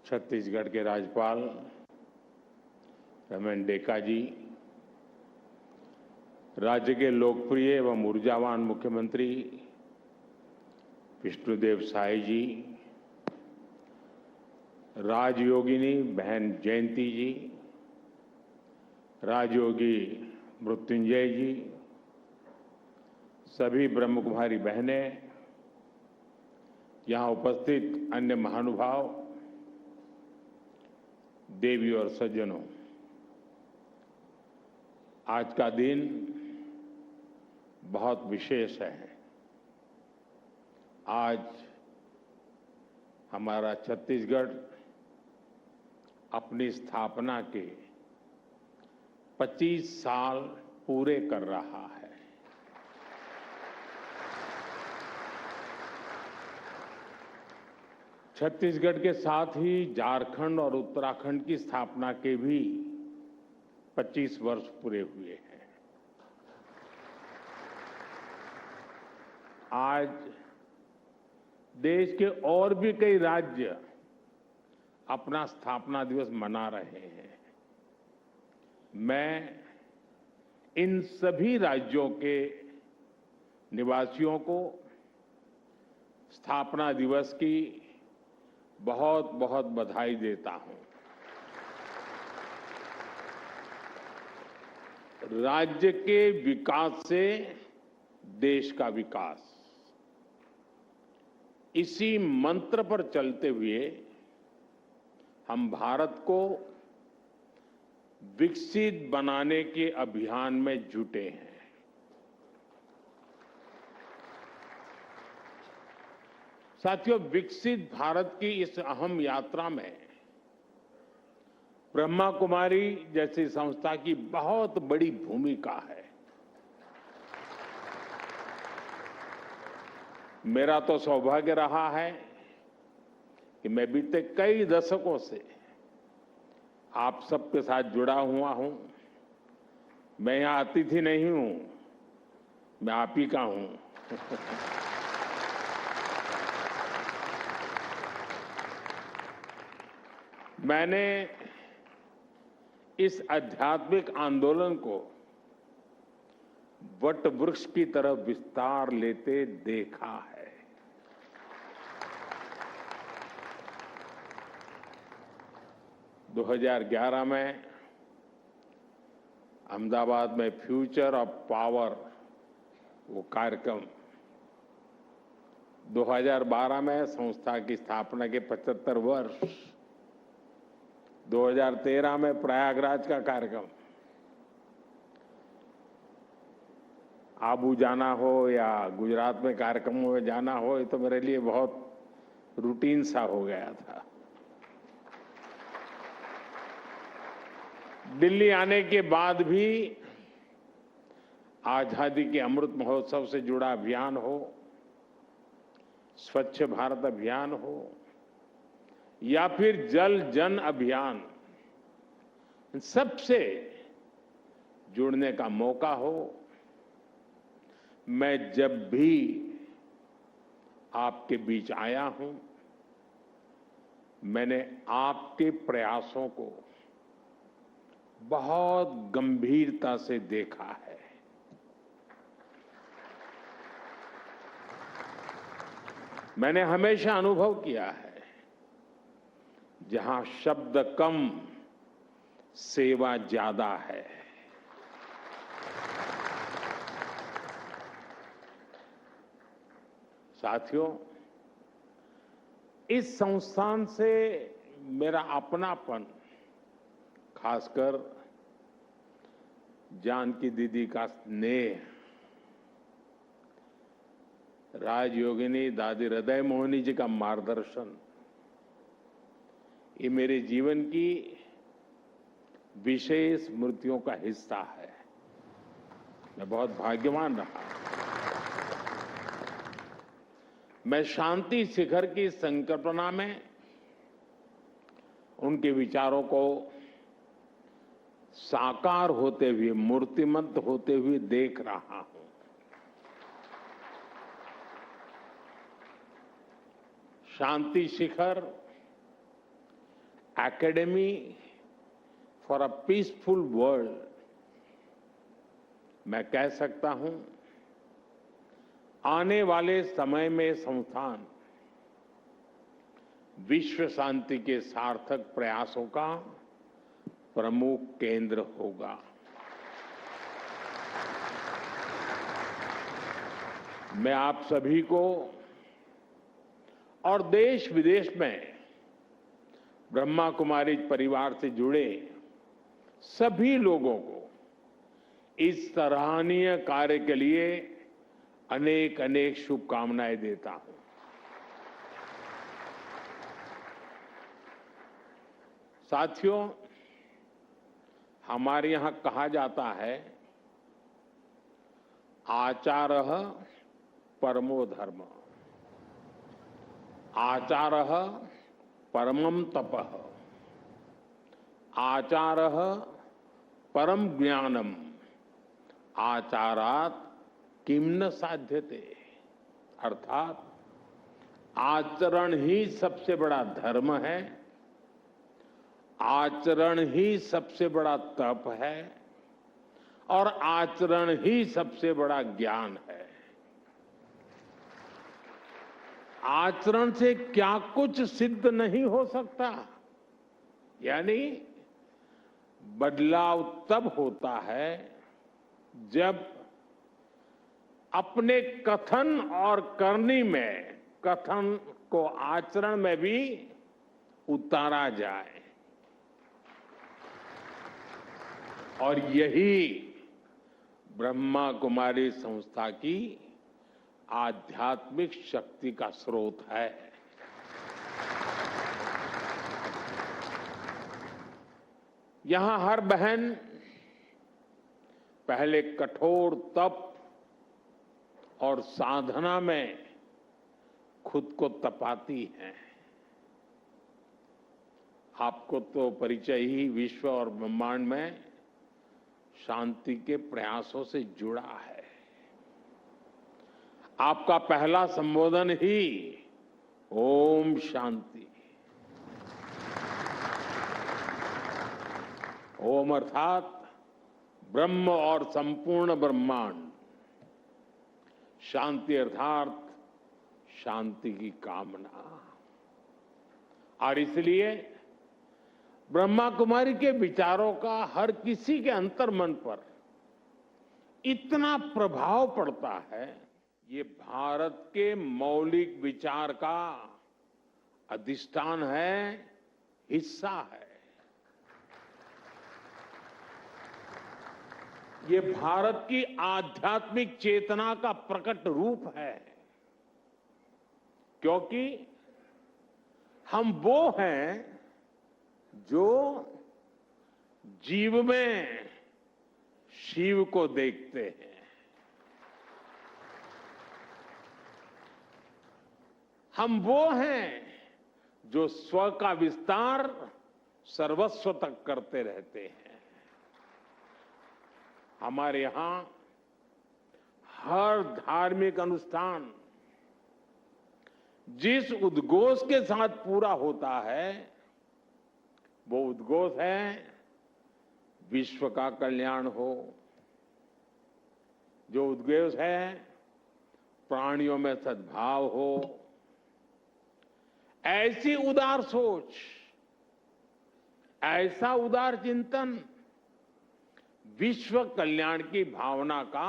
छत्तीसगढ़ के राज्यपाल रमेन डेका जी, राज्य के लोकप्रिय एवं ऊर्जावान मुख्यमंत्री विष्णुदेव साय जी, राजयोगिनी बहन जयंती जी, राजयोगी मृत्युंजय जी, सभी ब्रह्मकुमारी बहनें, यहां उपस्थित अन्य महानुभाव, देवी और सज्जनों, आज का दिन बहुत विशेष है। आज हमारा छत्तीसगढ़ अपनी स्थापना के 25 साल पूरे कर रहा है। छत्तीसगढ़ के साथ ही झारखंड और उत्तराखंड की स्थापना के भी 25 वर्ष पूरे हुए हैं। आज देश के और भी कई राज्य अपना स्थापना दिवस मना रहे हैं। मैं इन सभी राज्यों के निवासियों को स्थापना दिवस की बहुत बहुत बधाई देता हूं। राज्य के विकास से देश का विकास, इसी मंत्र पर चलते हुए हम भारत को विकसित बनाने के अभियान में जुटे हैं। साथियों, विकसित भारत की इस अहम यात्रा में ब्रह्मा कुमारी जैसी संस्था की बहुत बड़ी भूमिका है। मेरा तो सौभाग्य रहा है कि मैं बीते कई दशकों से आप सबके साथ जुड़ा हुआ हूं। मैं यहां अतिथि नहीं हूं, मैं आप ही का हूं। मैंने इस आध्यात्मिक आंदोलन को वट वृक्ष की तरफ विस्तार लेते देखा है। दो 2011 में अहमदाबाद में फ्यूचर ऑफ पावर वो कार्यक्रम, 2012 में संस्था की स्थापना के 75 वर्ष, 2013 में प्रयागराज का कार्यक्रम, आबू जाना हो या गुजरात में कार्यक्रमों में जाना हो, ये तो मेरे लिए बहुत रूटीन सा हो गया था। दिल्ली आने के बाद भी आजादी के अमृत महोत्सव से जुड़ा अभियान हो, स्वच्छ भारत अभियान हो या फिर जल जन अभियान, सबसे जुड़ने का मौका हो, मैं जब भी आपके बीच आया हूं, मैंने आपके प्रयासों को बहुत गंभीरता से देखा है। मैंने हमेशा अनुभव किया है, जहां शब्द कम सेवा ज्यादा है। साथियों, इस संस्थान से मेरा अपनापन, खासकर जानकी दीदी का स्नेह, राजयोगिनी दादी हृदय मोहिनी जी का मार्गदर्शन, ये मेरे जीवन की विशेष स्मृतियों का हिस्सा है। मैं बहुत भाग्यवान रहा। मैं शांति शिखर की संकल्पना में उनके विचारों को साकार होते हुए, मूर्तिमंत होते हुए देख रहा हूं। Shanti Shikhar academy for a peaceful world, मैं कह सकता हूं आने वाले समय में संस्थान विश्व शांति के सार्थक प्रयासों का प्रमुख केंद्र होगा। मैं आप सभी को और देश विदेश में ब्रह्मा कुमारी परिवार से जुड़े सभी लोगों को इस सराहनीय कार्य के लिए अनेक अनेक शुभकामनाएं देता हूं। साथियों, हमारे यहां कहा जाता है आचारः परमो धर्म, आचारः परमं तपः, आचारः परम ज्ञानम, आचारात किम न साध्यते। अर्थात आचरण ही सबसे बड़ा धर्म है, आचरण ही सबसे बड़ा तप है और आचरण ही सबसे बड़ा ज्ञान है। आचरण से क्या कुछ सिद्ध नहीं हो सकता, यानी बदलाव तब होता है जब अपने कथन और करनी में, कथन को आचरण में भी उतारा जाए। और यही ब्रह्मा कुमारी संस्था की आध्यात्मिक शक्ति का स्रोत है। यहां हर बहन पहले कठोर तप और साधना में खुद को तपाती हैं। आपको तो परिचय ही विश्व और ब्रह्मांड में शांति के प्रयासों से जुड़ा है। आपका पहला संबोधन ही ओम शांति। ओम अर्थात ब्रह्म और संपूर्ण ब्रह्मांड, शांति अर्थात शांति की कामना। और इसलिए ब्रह्मा कुमारी के विचारों का हर किसी के अंतर्मन पर इतना प्रभाव पड़ता है, ये भारत के मौलिक विचार का अधिष्ठान है, हिस्सा है। ये भारत की आध्यात्मिक चेतना का प्रकट रूप है, क्योंकि हम वो हैं जो जीव में शिव को देखते हैं। हम वो हैं जो स्व का विस्तार सर्वस्व तक करते रहते हैं। हमारे यहां हर धार्मिक अनुष्ठान जिस उद्घोष के साथ पूरा होता है, वो उद्घोष है विश्व का कल्याण हो। जो उद्घोष है प्राणियों में सद्भाव हो। ऐसी उदार सोच, ऐसा उदार चिंतन, विश्व कल्याण की भावना का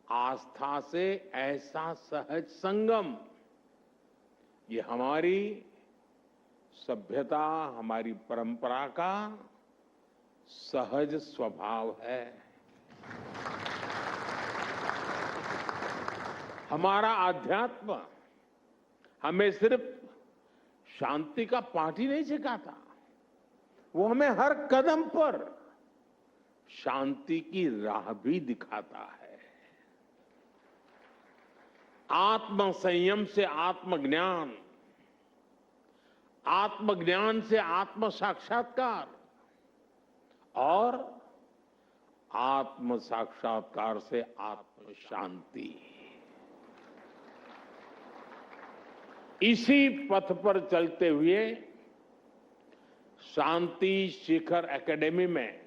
आस्था से ऐसा सहज संगम, ये हमारी सभ्यता, हमारी परंपरा का सहज स्वभाव है। हमारा अध्यात्म हमें सिर्फ शांति का पाठ ही नहीं सिखाता, वो हमें हर कदम पर शांति की राह भी दिखाता है। आत्म संयम से आत्मज्ञान, आत्मज्ञान से आत्म साक्षात्कार और आत्म साक्षात्कार से आत्म शांति। इसी पथ पर चलते हुए शांति शिखर एकेडमी में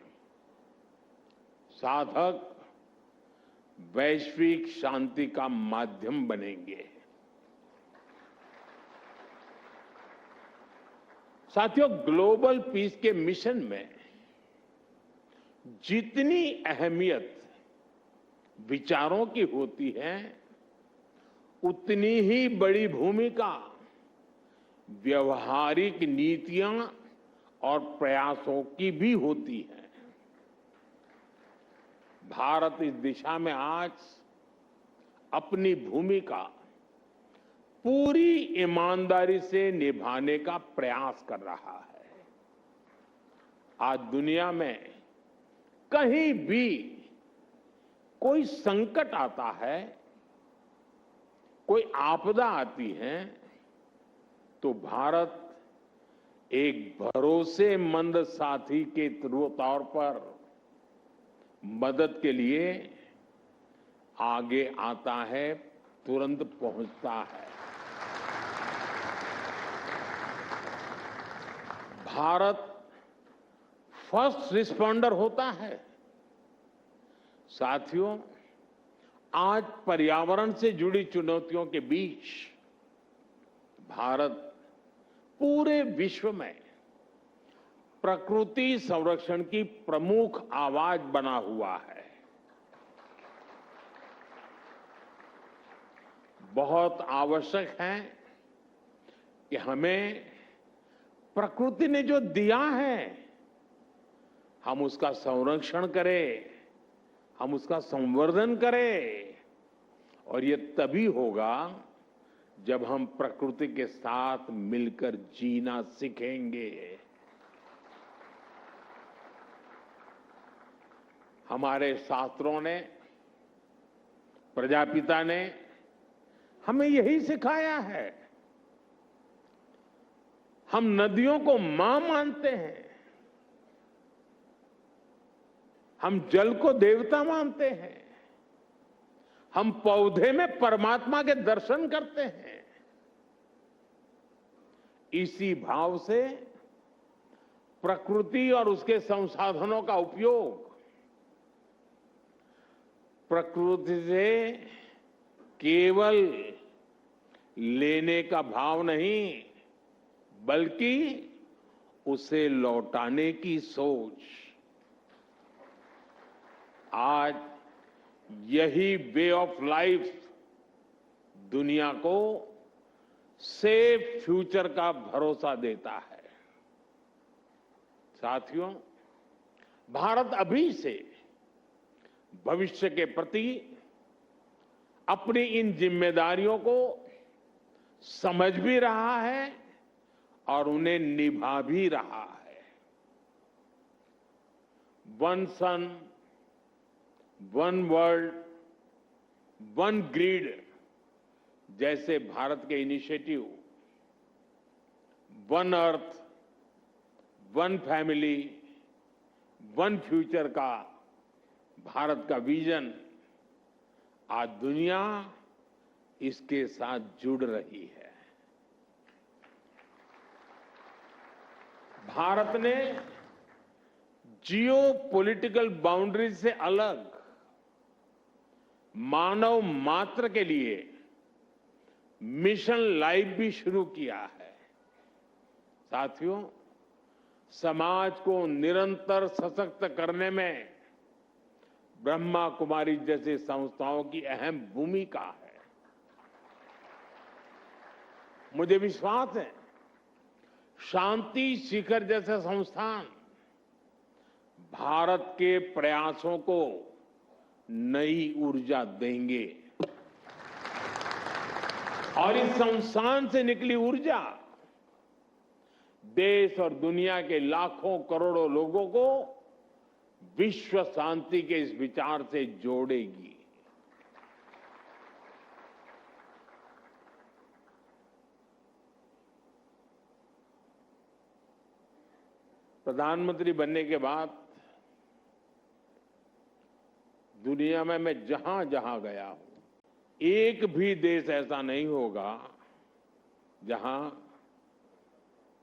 साधक वैश्विक शांति का माध्यम बनेंगे। साथियों, ग्लोबल पीस के मिशन में जितनी अहमियत विचारों की होती है, उतनी ही बड़ी भूमिका व्यवहारिक नीतियां और प्रयासों की भी होती है। भारत इस दिशा में आज अपनी भूमिका पूरी ईमानदारी से निभाने का प्रयास कर रहा है। आज दुनिया में कहीं भी कोई संकट आता है, कोई आपदा आती है, तो भारत एक भरोसेमंद साथी के तौर पर मदद के लिए आगे आता है, तुरंत पहुंचता है। भारत फर्स्ट रिस्पॉन्डर होता है। साथियों, आज पर्यावरण से जुड़ी चुनौतियों के बीच भारत पूरे विश्व में प्रकृति संरक्षण की प्रमुख आवाज बना हुआ है। बहुत आवश्यक है कि हमें प्रकृति ने जो दिया है, हम उसका संरक्षण करें, हम उसका संवर्धन करें। और ये तभी होगा जब हम प्रकृति के साथ मिलकर जीना सीखेंगे। हमारे शास्त्रों ने, प्रजापिता ने हमें यही सिखाया है। हम नदियों को मां मानते हैं, हम जल को देवता मानते हैं, हम पौधे में परमात्मा के दर्शन करते हैं। इसी भाव से प्रकृति और उसके संसाधनों का उपयोग प्रकृति से केवल लेने का भाव नहीं, बल्कि उसे लौटाने की सोच। आज यही वे ऑफ लाइफ दुनिया को सेफ फ्यूचर का भरोसा देता है। साथियों, भारत अभी से भविष्य के प्रति अपनी इन जिम्मेदारियों को समझ भी रहा है और उन्हें निभा भी रहा है। वन सन, वन वर्ल्ड, वन ग्रिड जैसे भारत के initiative, one earth, one family, one future का भारत का विजन, आज दुनिया इसके साथ जुड़ रही है। भारत ने जियो पॉलिटिकल बाउंड्रीज से अलग मानव मात्र के लिए मिशन लाइफ भी शुरू किया है। साथियों, समाज को निरंतर सशक्त करने में ब्रह्मा कुमारी जैसी संस्थाओं की अहम भूमिका है। मुझे विश्वास है, शांति शिखर जैसे संस्थान भारत के प्रयासों को नई ऊर्जा देंगे और इस संस्थान से निकली ऊर्जा देश और दुनिया के लाखों करोड़ों लोगों को विश्व शांति के इस विचार से जोड़ेगी। प्रधानमंत्री बनने के बाद दुनिया में मैं जहां जहां गया हूं, एक भी देश ऐसा नहीं होगा जहां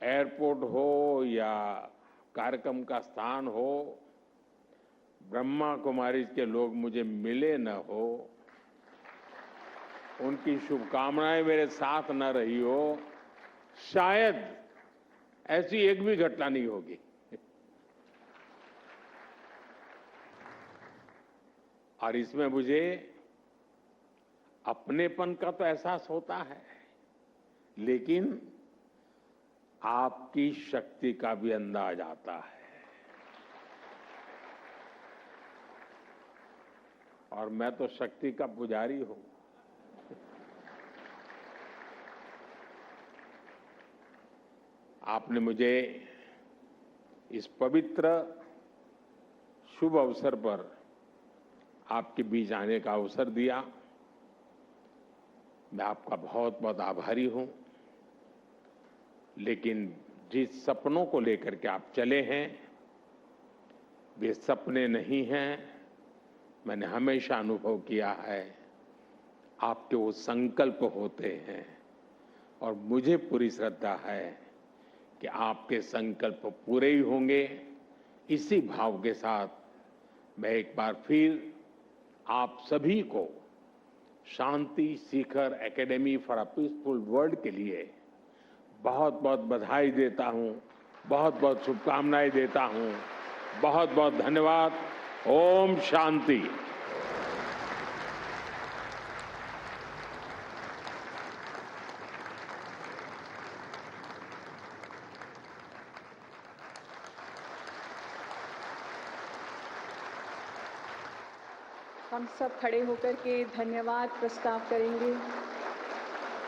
एयरपोर्ट हो या कार्यक्रम का स्थान हो, ब्रह्मा कुमारी के लोग मुझे मिले न हो, उनकी शुभकामनाएं मेरे साथ न रही हो, शायद ऐसी एक भी घटना नहीं होगी। और इसमें मुझे अपनेपन का तो एहसास होता है, लेकिन आपकी शक्ति का भी अंदाज आता है। और मैं तो शक्ति का पुजारी हूं। आपने मुझे इस पवित्र शुभ अवसर पर आपके बीच आने का अवसर दिया। मैं आपका बहुत बहुत आभारी हूं। लेकिन जिस सपनों को लेकर के आप चले हैं, वे सपने नहीं हैं। मैंने हमेशा अनुभव किया है, आपके वो संकल्प होते हैं। और मुझे पूरी श्रद्धा है कि आपके संकल्प पूरे ही होंगे। इसी भाव के साथ मैं एक बार फिर आप सभी को Shanti Shikhar academy for a peaceful world के लिए बहुत बहुत बधाई देता हूं, बहुत बहुत शुभकामनाएं देता हूं। बहुत बहुत धन्यवाद। ओम शांति। हम सब खड़े होकर के धन्यवाद प्रस्ताव करेंगे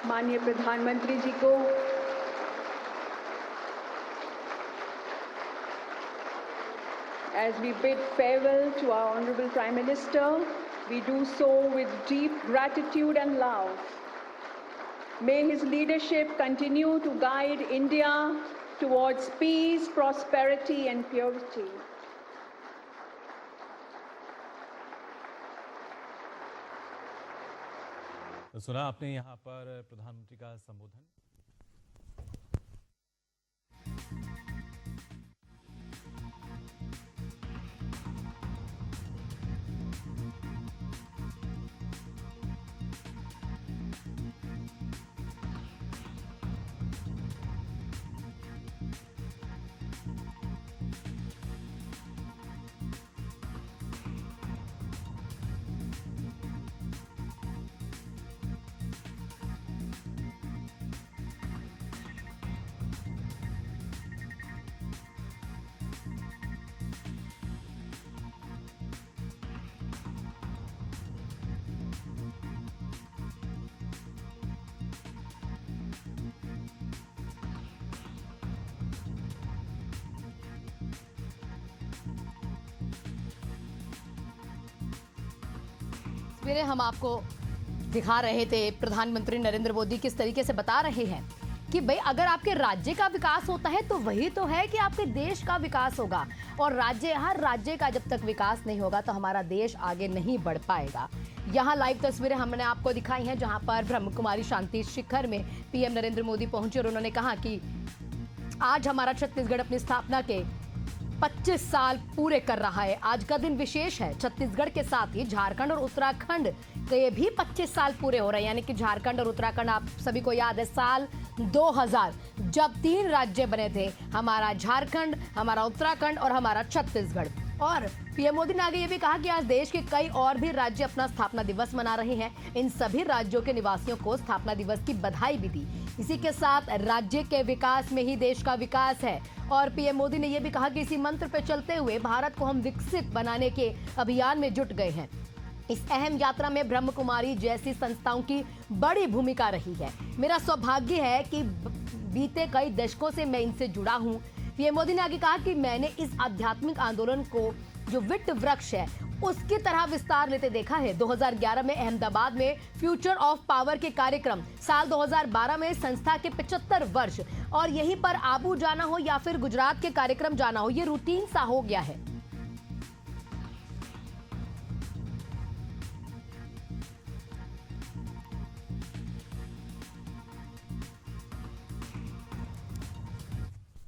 माननीय प्रधानमंत्री जी को। As we bid farewell to our Honorable Prime Minister, we do so with deep gratitude and love. May his leadership continue to guide India towards peace, prosperity and purity. तो सुना आपने यहाँ पर प्रधानमंत्री का संबोधन। तस्वीरें हम आपको दिखा रहे थे। प्रधानमंत्री नरेंद्र मोदी किस तरीके से बता रहे हैं कि भाई अगर आपके राज्य का विकास होता है तो वही तो है कि आपके देश का विकास होगा। और हर राज्य का जब तक विकास नहीं होगा तो हमारा देश आगे नहीं बढ़ पाएगा। यहाँ लाइव तस्वीरें हमने आपको दिखाई हैं जहां पर ब्रह्म कुमारी शांति शिखर में पीएम नरेंद्र मोदी पहुंचे और उन्होंने कहा कि आज हमारा छत्तीसगढ़ अपनी स्थापना के 25 साल पूरे कर रहा है। आज का दिन विशेष है। छत्तीसगढ़ के साथ ही झारखंड और उत्तराखंड के भी 25 साल पूरे हो रहे हैं। यानी कि झारखंड और उत्तराखंड, आप सभी को याद है साल 2000 जब 3 राज्य बने थे, हमारा झारखंड, हमारा उत्तराखंड और हमारा छत्तीसगढ़। और पीएम मोदी ने आगे ये भी कहा कि आज देश के कई और भी राज्य अपना स्थापना दिवस मना रहे हैं। इन सभी राज्यों के निवासियों को स्थापना दिवस की बधाई भी दी। इसी के साथ राज्य के विकास में ही देश का विकास है। और पीएम मोदी ने यह भी कहा कि इसी मंत्र पर चलते हुए भारत को हम विकसित बनाने के अभियान में जुट गए हैं। इस अहम यात्रा में ब्रह्म कुमारी जैसी संस्थाओं की बड़ी भूमिका रही है। मेरा सौभाग्य है कि बीते कई दशकों से मैं इनसे जुड़ा हूं। पीएम मोदी ने आगे कहा कि मैंने इस आध्यात्मिक आंदोलन को जो वित्त वृक्ष है उसकी तरह विस्तार लेते देखा है। 2011 में अहमदाबाद में फ्यूचर ऑफ पावर के कार्यक्रम, साल 2012 में संस्था के 75 वर्ष, और यहीं पर आबू जाना हो या फिर गुजरात के कार्यक्रम जाना हो, ये रूटीन सा हो गया है।